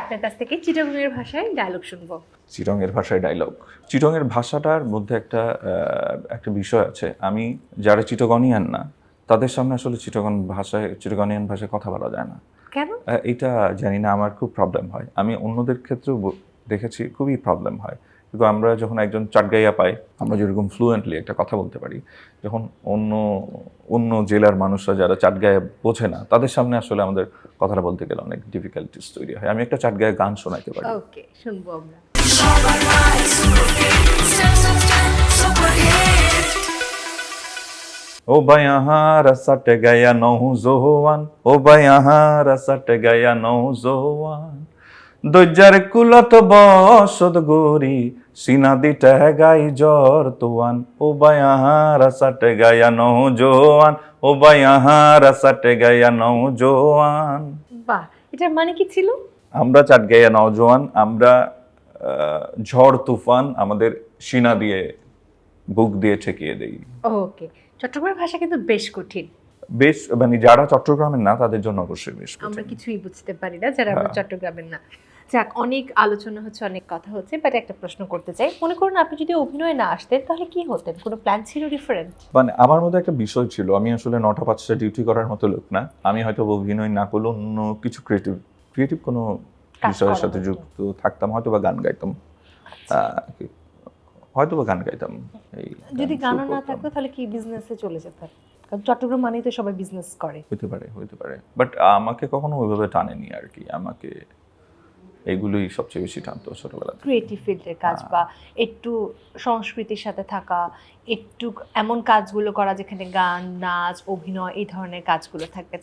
আপনার কাছ থেকে চিটাগংয়ের ভাষায় ডায়লগ শুনবো। চিটংয়ের ভাষায় ডায়লগ। চিটংয়ের ভাষাটার মধ্যে একটা বিষয় আছে। আমি যারা চিটাগনিয়ান না তাদের সামনে আসলে চিটাগনিয়ান ভাষায় কথা বলা যায় না। কেন? এটা জানি না, আমার খুব প্রবলেম হয়। আমি অন্যদের ক্ষেত্রেও দেখেছি খুবই প্রবলেম হয়। কিন্তু আমরা যখন একজন চাটগাইয়া পাই, আমরা যেরকম ফ্লুয়েন্টলি একটা কথা বলতে পারি, যখন অন্য জেলার মানুষরা যারা চাটগাঁয়া বোঝে না তাদের সামনে আসলে আমাদের কথাটা বলতে গেলে অনেক ডিফিকাল্টিস তৈরি হয়। আমি একটা চাটগাঁয়া গান শোনাইতে পারি। ওকে, শুনবো আমরা। ओ बयाहार सट गया नौजवान, ओ बयाहार सट गया नौजवान, দৈজার কুলত বসত গরি সিনা দিটা গাই জ্বর তোয়ান, ও বায়াহার সাটে গায়া নৌজোয়ান, ও বায়াহার সাটে গায়া নৌজোয়ান। বাহ, এটার মানে কি ছিল? আমরা চাটগাইয়া নওজোয়ান, আমরা ঝড় তুফান আমাদের সিনা দিয়ে বুক দিয়ে ঠেকিয়ে দেই। ওকে, চট্টগ্রামের ভাষা কিন্তু বেশ কঠিন। বেশ, মানে যারা চট্টগ্রামের না তাদের জন্য অবশ্যই বেশ কঠিন। আমরা কিছুই বুঝতে পারি না যারা আমরা চট্টগ্রামের না। যাক, অনেক আলোচনা হচ্ছে, অনেক কথা হচ্ছে, বাট একটা প্রশ্ন করতে চাই। মনে করুন আপনি যদি অভিনয় না আসতেন তাহলে কি হতেন? কোনো প্ল্যান ছিল ডিফারেন্ট? মানে আমার মধ্যে একটা বিষয় ছিল, আমি আসলে 9টা 5টা ডিউটি করার মতো লোক না। আমি হয়তো অভিনয় না করলে অন্য কিছু ক্রিয়েটিভ কোনো বিষয়ের সাথে যুক্ত থাকতাম, হয়তো বা গান গাইতাম, হয়তো বা গান গাইতাম। যদি গান না থাকতো তাহলে কি বিজনেসে চলে যেতেন? কারণ চট্টগ্রাম মানেই তো সবাই বিজনেস করে। হতে পারে, বাট আমাকে কখনো ওইভাবে টানেনি আর কি। আমাকে এগুলোই সবচেয়ে বেশি টানতো ছোটবেলা থেকে। ক্রিয়েটিভ ফিল্ডের কাজ বা একটু সংস্কৃতির সাথে থাকা, একটু এমন কাজগুলো করা যেখানে গান, নাচ, অভিনয় এই ধরনের কাজগুলো থাকবে।